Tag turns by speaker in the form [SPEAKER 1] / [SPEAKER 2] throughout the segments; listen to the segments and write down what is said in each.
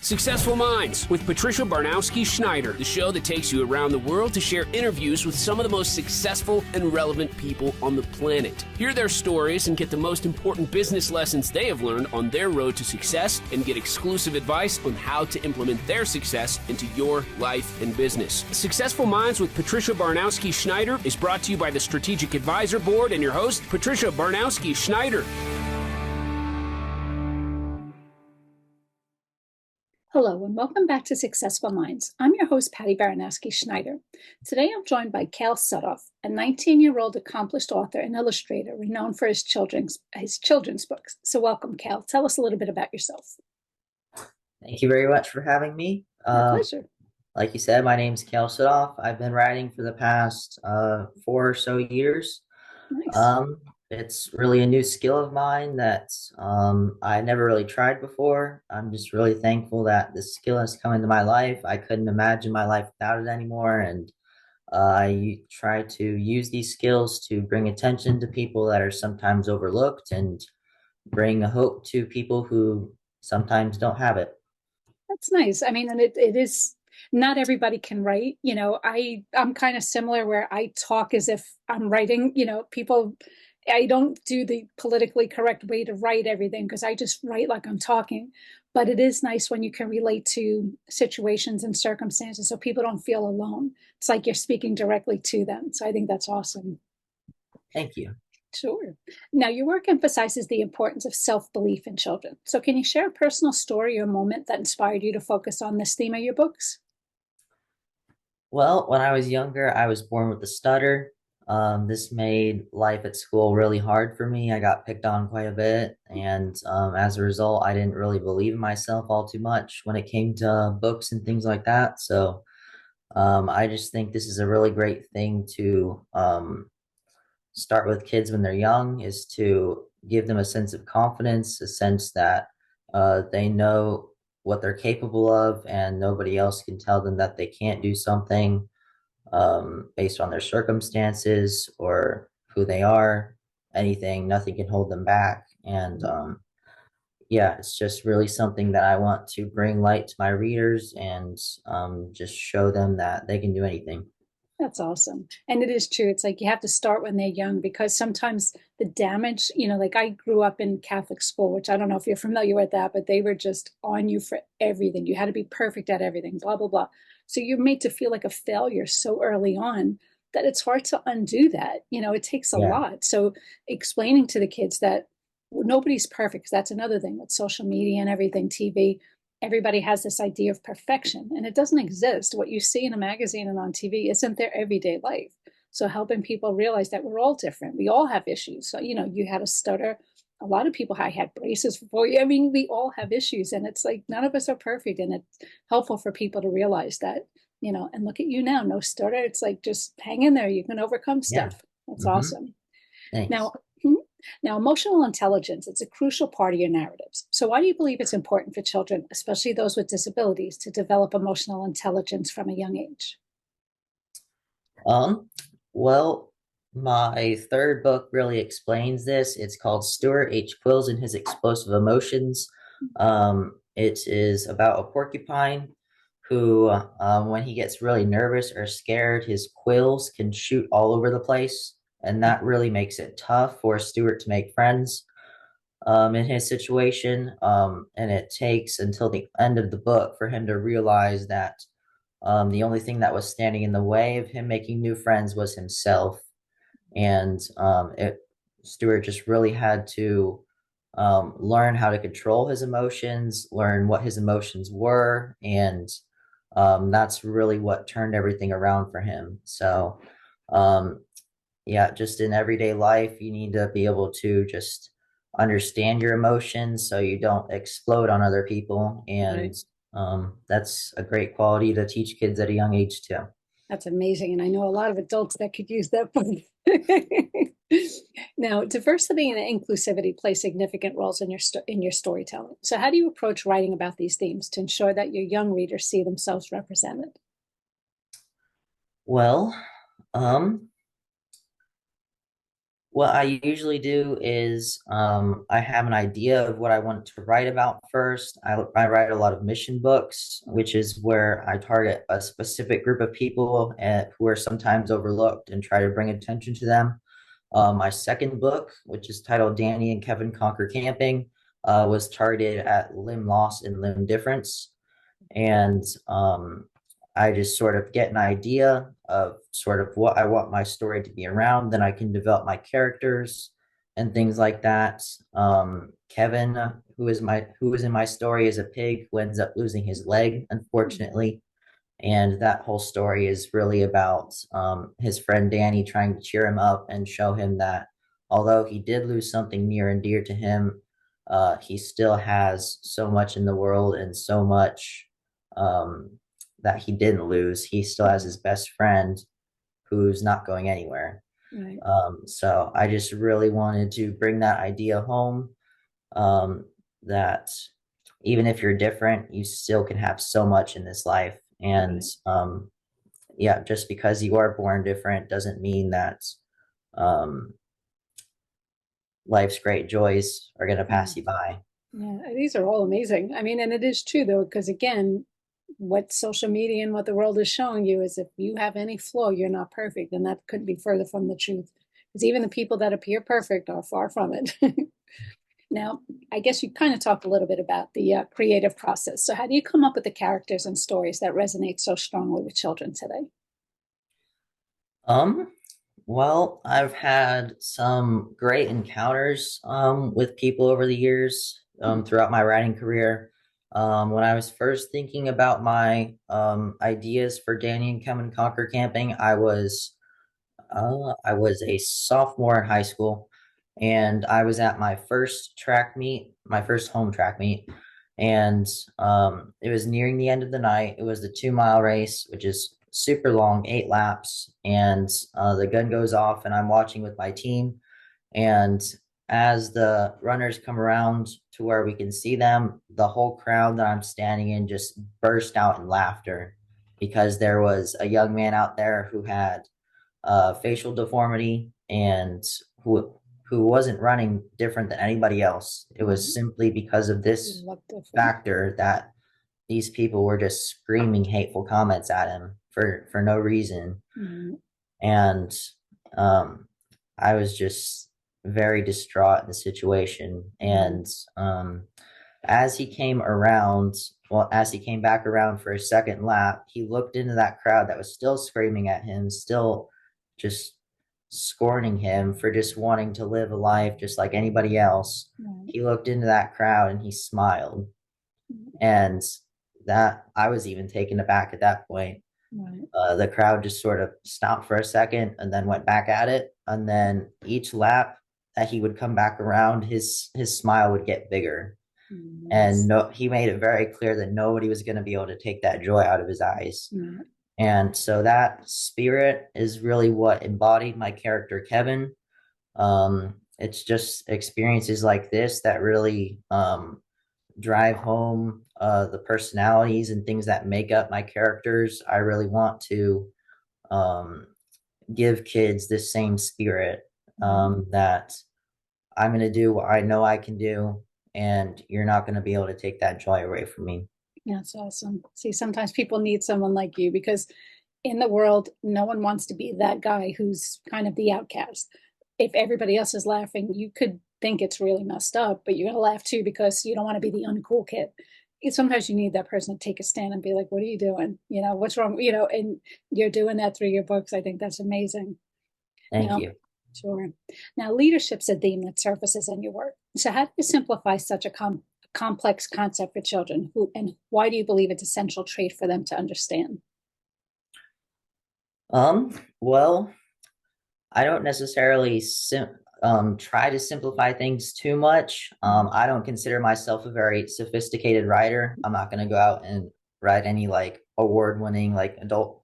[SPEAKER 1] Successful Minds with Patricia Baronowski-Schneider, the show that takes you around the world to share interviews with some of the most successful and relevant people on the planet. Hear their stories and get the most important business lessons they have learned on their road to success and get exclusive advice on how to implement their success into your life and business. Successful Minds with Patricia Baronowski-Schneider is brought to you by the Strategic Advisor Board and your host, Patricia Baronowski-Schneider.
[SPEAKER 2] Hello and welcome back to Successful Minds. I'm your host, Patty Baronowski-Schneider. Today I'm joined by Kale Sudhoff, a 19-year-old accomplished author and illustrator renowned for his children's books. So welcome, Kale. Tell us a little bit about yourself.
[SPEAKER 3] Thank you very much for having me.
[SPEAKER 2] My pleasure.
[SPEAKER 3] Like you said, my name's Kale Sudhoff. I've been writing for the past 4 or so years.
[SPEAKER 2] Nice.
[SPEAKER 3] It's really a new skill of mine that I never really tried before. I'm just really thankful that this skill has come into my life. I couldn't imagine my life without it anymore. And I try to use these skills to bring attention to people that are sometimes overlooked and bring hope to people who sometimes don't have it.
[SPEAKER 2] That's nice. I mean, and it is, not everybody can write. You know, I'm kind of similar where I talk as if I'm writing, I don't do the politically correct way to write everything because I just write like I'm talking. But it is nice when you can relate to situations and circumstances so people don't feel alone. It's like you're speaking directly to them. So I think that's awesome.
[SPEAKER 3] Thank you.
[SPEAKER 2] Sure. Now, your work emphasizes the importance of self-belief in children. So can you share a personal story or moment that inspired you to focus on this theme of your books?
[SPEAKER 3] Well, when I was younger, I was born with a stutter. This made life at school really hard for me. I got picked on quite a bit, and as a result, I didn't really believe in myself all too much when it came to books and things like that. So I just think this is a really great thing to start with kids when they're young, is to give them a sense of confidence, a sense that they know what they're capable of, and nobody else can tell them that they can't do something based on their circumstances or who they are. Nothing can hold them back. And yeah, it's just really something that I want to bring light to my readers and just show them that they can do anything.
[SPEAKER 2] That's awesome. And it is true. It's like you have to start when they're young because sometimes the damage, like I grew up in Catholic school, which I don't know if you're familiar with that, but they were just on you for everything. You had to be perfect at everything, blah, blah, blah. So you're made to feel like a failure so early on that it's hard to undo that. It takes a lot. So explaining to the kids that nobody's perfect, because that's another thing with social media and everything, TV. Everybody has this idea of perfection and it doesn't exist. What you see in a magazine and on TV isn't their everyday life. So helping people realize that we're all different. We all have issues. So, you had a stutter. A lot of people, I had braces before you. I mean, we all have issues and it's like none of us are perfect. And it's helpful for people to realize that, and look at you now, no stutter. It's like, just hang in there. You can overcome stuff. That's awesome.
[SPEAKER 3] Thanks.
[SPEAKER 2] Now, emotional intelligence, it's a crucial part of your narratives. So why do you believe it's important for children, especially those with disabilities, to develop emotional intelligence from a young age?
[SPEAKER 3] Well, my third book really explains this. It's called Stuart H. Quills and His Explosive Emotions. It is about a porcupine who, when he gets really nervous or scared, his quills can shoot all over the place. And that really makes it tough for Stuart to make friends in his situation. And it takes until the end of the book for him to realize that the only thing that was standing in the way of him making new friends was himself. And Stuart just really had to learn how to control his emotions, learn what his emotions were. And that's really what turned everything around for him. So yeah, just in everyday life, you need to be able to just understand your emotions so you don't explode on other people. And that's a great quality to teach kids at a young age too.
[SPEAKER 2] That's amazing. And I know a lot of adults that could use that book. Now, diversity and inclusivity play significant roles in your storytelling. So how do you approach writing about these themes to ensure that your young readers see themselves represented?
[SPEAKER 3] Well, What I usually do is I have an idea of what I want to write about first. I write a lot of mission books, which is where I target a specific group of people who are sometimes overlooked and try to bring attention to them. My second book, which is titled Danny and Kevin Conquer Camping, was targeted at limb loss and limb difference. And I just sort of get an idea of sort of what I want my story to be around. Then I can develop my characters and things like that. Kevin, who is in my story, is a pig who ends up losing his leg, unfortunately. And that whole story is really about his friend Danny trying to cheer him up and show him that although he did lose something near and dear to him, he still has so much in the world and so much um, that he didn't lose. He still has his best friend who's not going anywhere.
[SPEAKER 2] Right.
[SPEAKER 3] So I just really wanted to bring that idea home, that even if you're different, you still can have so much in this life. And yeah, just because you are born different doesn't mean that um, life's great joys are going to pass you by.
[SPEAKER 2] Yeah, these are all amazing. I mean, and it is true though, because again, what social media and what the world is showing you is if you have any flaw, you're not perfect, and that couldn't be further from the truth. Because even the people that appear perfect are far from it. Now, I guess you kind of talked a little bit about the creative process. So, how do you come up with the characters and stories that resonate so strongly with children today?
[SPEAKER 3] Um, well, I've had some great encounters with people over the years throughout my writing career. When I was first thinking about my ideas for Danny and Come and Conquer Camping, I was a sophomore in high school, and I was at my first track meet, my first home track meet, and it was nearing the end of the night. It was the 2 mile race, which is super long, 8 laps, and the gun goes off, and I'm watching with my team. And as the runners come around to where we can see them, the whole crowd that I'm standing in just burst out in laughter because there was a young man out there who had facial deformity and who wasn't running different than anybody else. It was simply because of this factor that these people were just screaming hateful comments at him for no reason.
[SPEAKER 2] Mm-hmm.
[SPEAKER 3] And I was just very distraught in the situation. And as he came around, well, as he came back around for a second lap, he looked into that crowd that was still screaming at him, still just scorning him for just wanting to live a life just like anybody else.
[SPEAKER 2] Right.
[SPEAKER 3] He looked into that crowd and he smiled. And that I was even taken aback at that point.
[SPEAKER 2] Right.
[SPEAKER 3] The crowd just sort of stopped for a second and then went back at it. And then each lap that he would come back around, his smile would get bigger. And he made it very clear that nobody was going to be able to take that joy out of his eyes. And so that spirit is really what embodied my character, Kevin. It's just experiences like this that really drive home the personalities and things that make up my characters. I really want to give kids this same spirit that I'm going to do what I know I can do, and you're not going to be able to take that joy away from me.
[SPEAKER 2] That's awesome. See, sometimes people need someone like you because in the world, no one wants to be that guy who's kind of the outcast. If everybody else is laughing, you could think it's really messed up, but you're going to laugh too because you don't want to be the uncool kid. Sometimes you need that person to take a stand and be like, what are you doing? You know, what's wrong? You know, and you're doing that through your books. I think that's amazing.
[SPEAKER 3] Thank you.
[SPEAKER 2] Sure. Now, leadership's a theme that surfaces in your work. So how do you simplify such a complex concept for children? And why do you believe it's an essential trait for them to understand?
[SPEAKER 3] Well, I don't necessarily try to simplify things too much. I don't consider myself a very sophisticated writer. I'm not going to go out and write any like award-winning like adult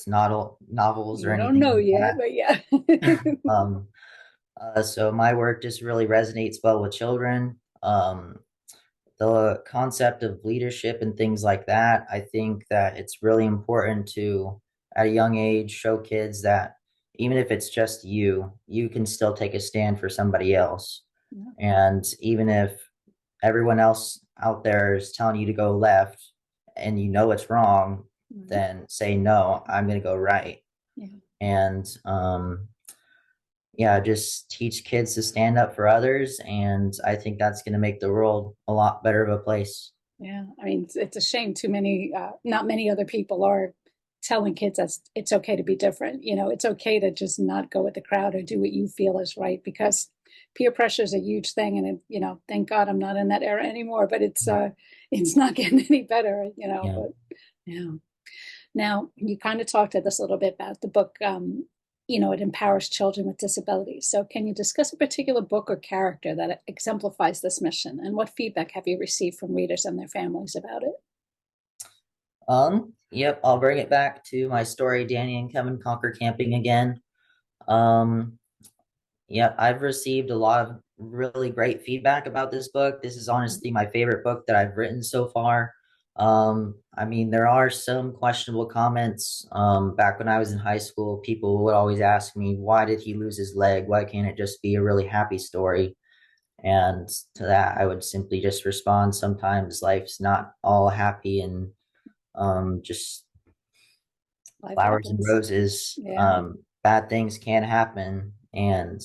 [SPEAKER 3] novels or anything.
[SPEAKER 2] I don't know
[SPEAKER 3] like
[SPEAKER 2] yet,
[SPEAKER 3] that.
[SPEAKER 2] but yeah.
[SPEAKER 3] So my work just really resonates well with children. The concept of leadership and things like that, I think that it's really important to, at a young age, show kids that even if it's just you, you can still take a stand for somebody else.
[SPEAKER 2] Yeah.
[SPEAKER 3] And even if everyone else out there is telling you to go left and you know it's wrong,
[SPEAKER 2] Right.
[SPEAKER 3] then say, no, I'm going to go right.
[SPEAKER 2] Yeah.
[SPEAKER 3] And yeah, just teach kids to stand up for others. And I think that's going to make the world a lot better of a place.
[SPEAKER 2] Yeah, I mean, it's a shame too many, not many other people are telling kids that it's okay to be different. You know, it's okay to just not go with the crowd or do what you feel is right, because peer pressure is a huge thing. And it, you know, thank God I'm not in that era anymore, but it's not getting any better, you know,
[SPEAKER 3] Yeah.
[SPEAKER 2] but yeah. Now, you kind of talked to this a little bit about the book. You know, it empowers children with disabilities. So, can you discuss a particular book or character that exemplifies this mission? And what feedback have you received from readers and their families about it?
[SPEAKER 3] Yep, I'll bring it back to my story, Danny and Kevin Conquer Camping again. Um, yeah, I've received a lot of really great feedback about this book. This is honestly my favorite book that I've written so far. I mean, there are some questionable comments. Back when I was in high school, people would always ask me, why did he lose his leg? Why can't it just be a really happy story? And to that, I would simply just respond, sometimes life's not all happy and just
[SPEAKER 2] Life
[SPEAKER 3] flowers and
[SPEAKER 2] happens.
[SPEAKER 3] roses.
[SPEAKER 2] Yeah.
[SPEAKER 3] Bad things can happen. And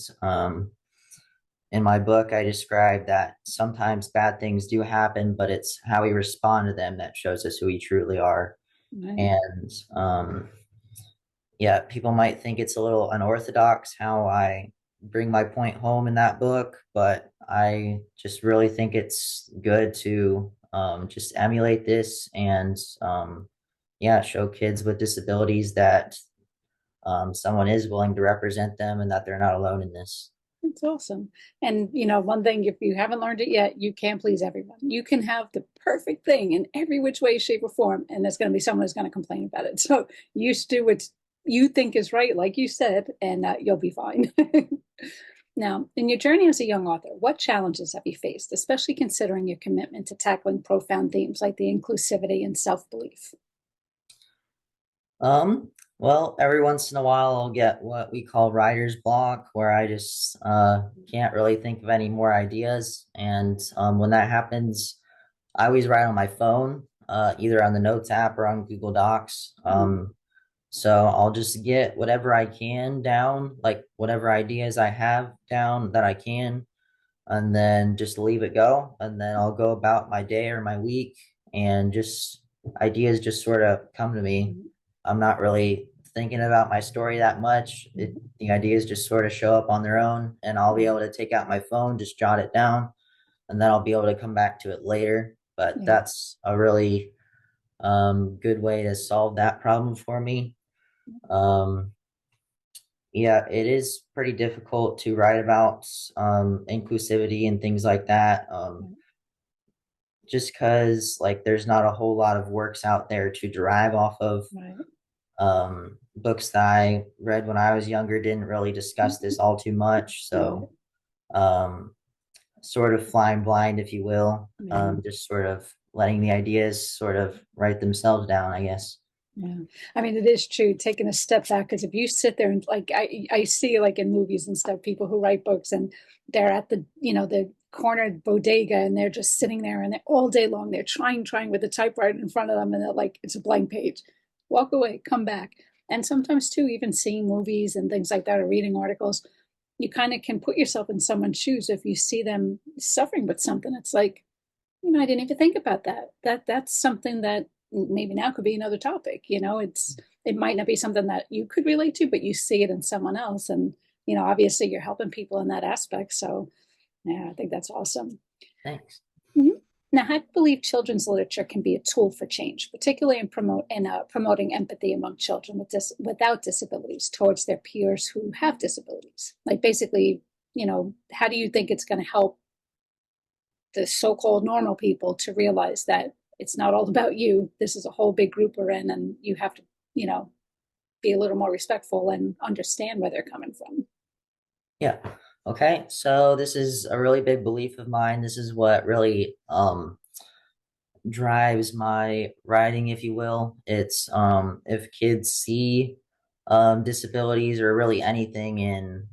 [SPEAKER 3] in my book, I describe that sometimes bad things do happen, but it's how we respond to them that shows us who we truly are.
[SPEAKER 2] Right.
[SPEAKER 3] And yeah, people might think it's a little unorthodox how I bring my point home in that book, but I just really think it's good to just emulate this and yeah, show kids with disabilities that someone is willing to represent them and that they're not alone in this.
[SPEAKER 2] It's awesome. And, you know, one thing, if you haven't learned it yet, you can't please everyone. You can have the perfect thing in every which way, shape, or form, and there's going to be someone who's going to complain about it. So you just do what you think is right, like you said, and you'll be fine. Now, in your journey as a young author, what challenges have you faced, especially considering your commitment to tackling profound themes like the inclusivity and self-belief?
[SPEAKER 3] Well, every once in a while I'll get what we call writer's block, where I just can't really think of any more ideas. And when that happens, I always write on my phone, either on the Notes app or on Google Docs. So I'll just get whatever I can down, like whatever ideas I have down that I can, and then just leave it go. And then I'll go about my day or my week, and just ideas just sort of come to me. I'm not really thinking about my story that much. The ideas just sort of show up on their own, and I'll be able to take out my phone, just jot it down, and then I'll be able to come back to it later. But
[SPEAKER 2] Yeah.
[SPEAKER 3] that's a really good way to solve that problem for me. Um, yeah, it is pretty difficult to write about inclusivity and things like that. Just because like there's not a whole lot of works out there to derive off of.
[SPEAKER 2] Right.
[SPEAKER 3] Books that I read when I was younger didn't really discuss this all too much.
[SPEAKER 2] Right.
[SPEAKER 3] So sort of flying blind, if you will,
[SPEAKER 2] Yeah.
[SPEAKER 3] just sort of letting the ideas sort of write themselves down, I guess.
[SPEAKER 2] Yeah, I mean, it is true, taking a step back, because if you sit there and like I see like in movies and stuff, people who write books and they're at the, you know, the corner bodega and they're just sitting there and they're all day long, they're trying with the typewriter in front of them and they're like, it's a blank page. Walk away, come back. And sometimes too, even seeing movies and things like that or reading articles, you kind of can put yourself in someone's shoes. If you see them suffering with something, it's like, you know, I didn't even think about that. That's something that maybe now could be another topic. You know, it might not be something that you could relate to, but you see it in someone else, and you know, obviously you're helping people in that aspect. So, yeah, I think that's awesome.
[SPEAKER 3] Thanks.
[SPEAKER 2] Mhm. Now, I believe children's literature can be a tool for change, particularly in promoting empathy among children without disabilities towards their peers who have disabilities. Like basically, you know, how do you think it's going to help the so-called normal people to realize that it's not all about you. This is a whole big group we're in, and you have to, you know, be a little more respectful and understand where they're coming from.
[SPEAKER 3] Yeah. Okay. So this is a really big belief of mine. This is what really drives my writing, if you will. It's if kids see disabilities or really anything in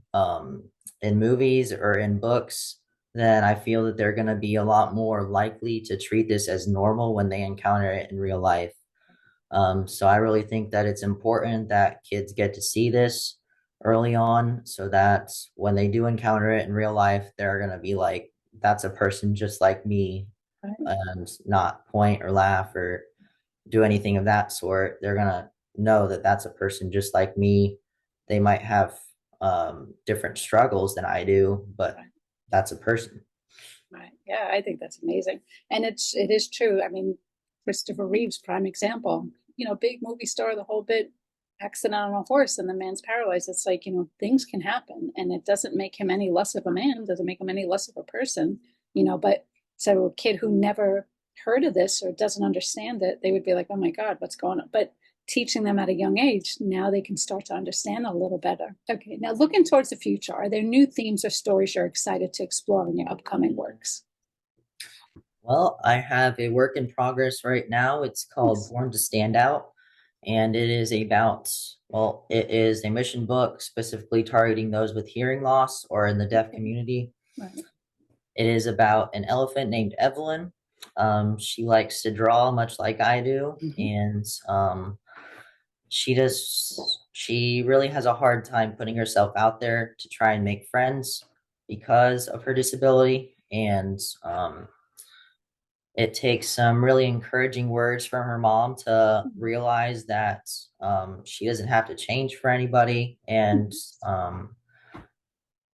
[SPEAKER 3] movies or in books, then I feel that they're going to be a lot more likely to treat this as normal when they encounter it in real life. So I really think that it's important that kids get to see this early on so that when they do encounter it in real life, they're going to be like, that's a person just like me,
[SPEAKER 2] Right.
[SPEAKER 3] and not point or laugh or do anything of that sort. They're going to know that that's a person just like me. They might have different struggles than I do, but
[SPEAKER 2] Right.
[SPEAKER 3] that's a person.
[SPEAKER 2] Right. Yeah, I think that's amazing. And it is true. I mean, Christopher Reeves, prime example, big movie star, the whole bit, accident on a horse and the man's paralyzed. It's like, things can happen and it doesn't make him any less of a man, doesn't make him any less of a person, but so a kid who never heard of this or doesn't understand it, they would be like, oh my God, what's going on? But teaching them at a young age, now they can start to understand a little better. Okay, now looking towards the future, are there new themes or stories you're excited to explore in your upcoming works?
[SPEAKER 3] Well, I have a work in progress right now. It's called
[SPEAKER 2] Yes.
[SPEAKER 3] Born to Stand Out, and it is about, well, it is a mission book specifically targeting those with hearing loss or in the deaf community.
[SPEAKER 2] Right.
[SPEAKER 3] It is about an elephant named Evelyn. She likes to draw much like I do,
[SPEAKER 2] Mhm.
[SPEAKER 3] and she really has a hard time putting herself out there to try and make friends because of her disability. And it takes some really encouraging words from her mom to realize that she doesn't have to change for anybody, and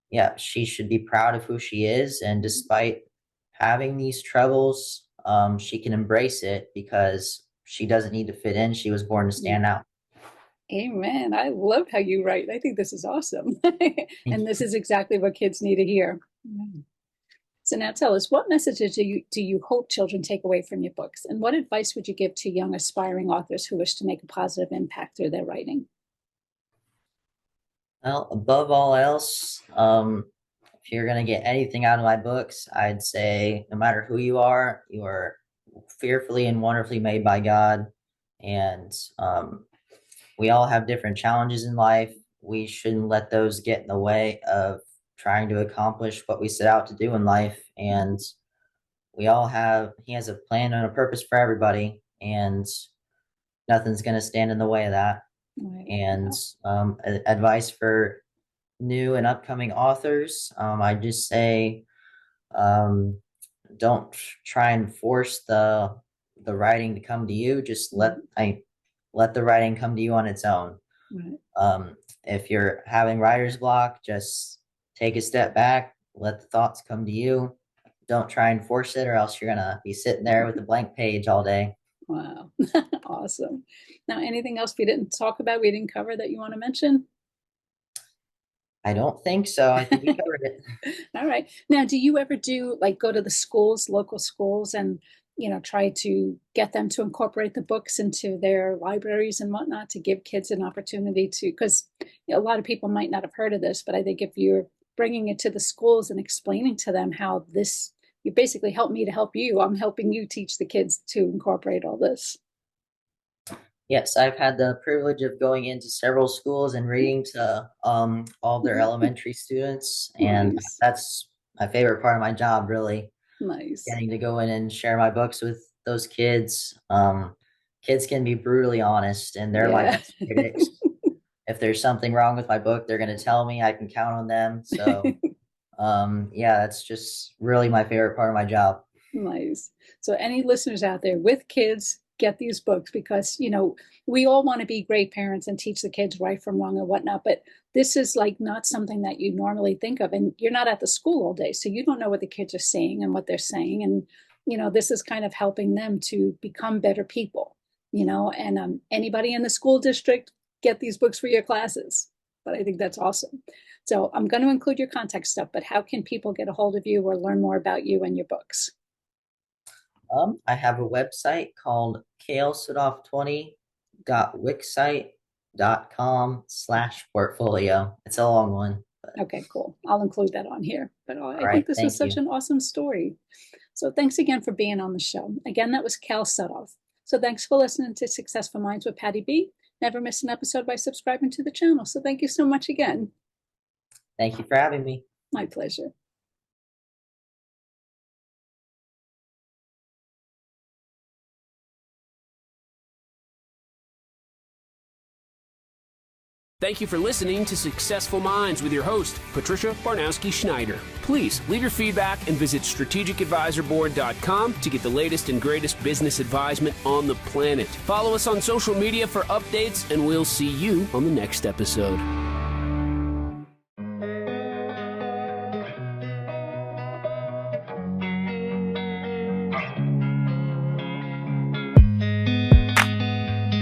[SPEAKER 3] yeah, she should be proud of who she is. And despite having these troubles, she can embrace it because she doesn't need to fit in. She was born to stand out.
[SPEAKER 2] Amen. I love how you write. I think this is awesome.
[SPEAKER 3] Thank
[SPEAKER 2] And this
[SPEAKER 3] you.
[SPEAKER 2] is exactly what kids need to hear. Yeah. So now tell us, what messages do you hope children take away from your books? And what advice would you give to young aspiring authors who wish to make a positive impact through their writing?
[SPEAKER 3] Well, above all else, if you're going to get anything out of my books, I'd say no matter who you are fearfully and wonderfully made by God. And we all have different challenges in life. We shouldn't let those get in the way of trying to accomplish what we set out to do in life. And he has a plan and a purpose for everybody, and nothing's going to stand in the way of that.
[SPEAKER 2] Right.
[SPEAKER 3] And
[SPEAKER 2] Wow.
[SPEAKER 3] advice for new and upcoming authors, I just say, um, don't try and force the writing to come to you. Just let the writing come to you on its own.
[SPEAKER 2] Right.
[SPEAKER 3] If you're having writer's block, just take a step back, let the thoughts come to you. Don't try and force it, or else you're gonna be sitting there with a blank page all day.
[SPEAKER 2] Wow. Awesome. Now, anything else we didn't talk about, we didn't cover that you want to mention?
[SPEAKER 3] I don't think so. I think we covered it.
[SPEAKER 2] All right. Now, do you ever do like go to the schools, local schools, and try to get them to incorporate the books into their libraries and whatnot to give kids an opportunity to? Because a lot of people might not have heard of this, but I think if you're bringing it to the schools and explaining to them how this, you basically help me to help you. I'm helping you teach the kids to incorporate all this.
[SPEAKER 3] Yes, I've had the privilege of going into several schools and reading to all their elementary students, and
[SPEAKER 2] Nice.
[SPEAKER 3] that's my favorite part of my job, really,
[SPEAKER 2] Nice.
[SPEAKER 3] getting to go in and share my books with those kids. Kids can be brutally honest, and they're my
[SPEAKER 2] Yeah.
[SPEAKER 3] best critics. If there's something wrong with my book, they're going to tell me. I can count on them. So, yeah, that's just really my favorite part of my job.
[SPEAKER 2] Nice. So, any listeners out there with kids, get these books because, we all want to be great parents and teach the kids right from wrong and whatnot. But this is like not something that you normally think of. And you're not at the school all day. So, you don't know what the kids are saying and what they're saying. And, this is kind of helping them to become better people, and anybody in the school district, get these books for your classes. But I think that's awesome. So, I'm going to include your contact stuff, but how can people get a hold of you or learn more about you and your books?
[SPEAKER 3] I have a website called kalesudhoff20.wixsite.com/portfolio. It's a long one.
[SPEAKER 2] Okay, cool. I'll include that on here. But
[SPEAKER 3] All
[SPEAKER 2] I
[SPEAKER 3] right.
[SPEAKER 2] think this was
[SPEAKER 3] Thank
[SPEAKER 2] such
[SPEAKER 3] you.
[SPEAKER 2] an awesome story. So thanks again for being on the show. Again, that was Kale Sudhoff. So thanks for listening to Successful Minds with Patty B. never miss an episode by subscribing to the channel. So thank you so much again.
[SPEAKER 3] Thank you for having me.
[SPEAKER 2] My pleasure.
[SPEAKER 1] Thank you for listening to Successful Minds with your host, Patricia Baronowski-Schneider. Please leave your feedback and visit strategicadvisorboard.com to get the latest and greatest business advisement on the planet. Follow us on social media for updates, and we'll see you on the next episode.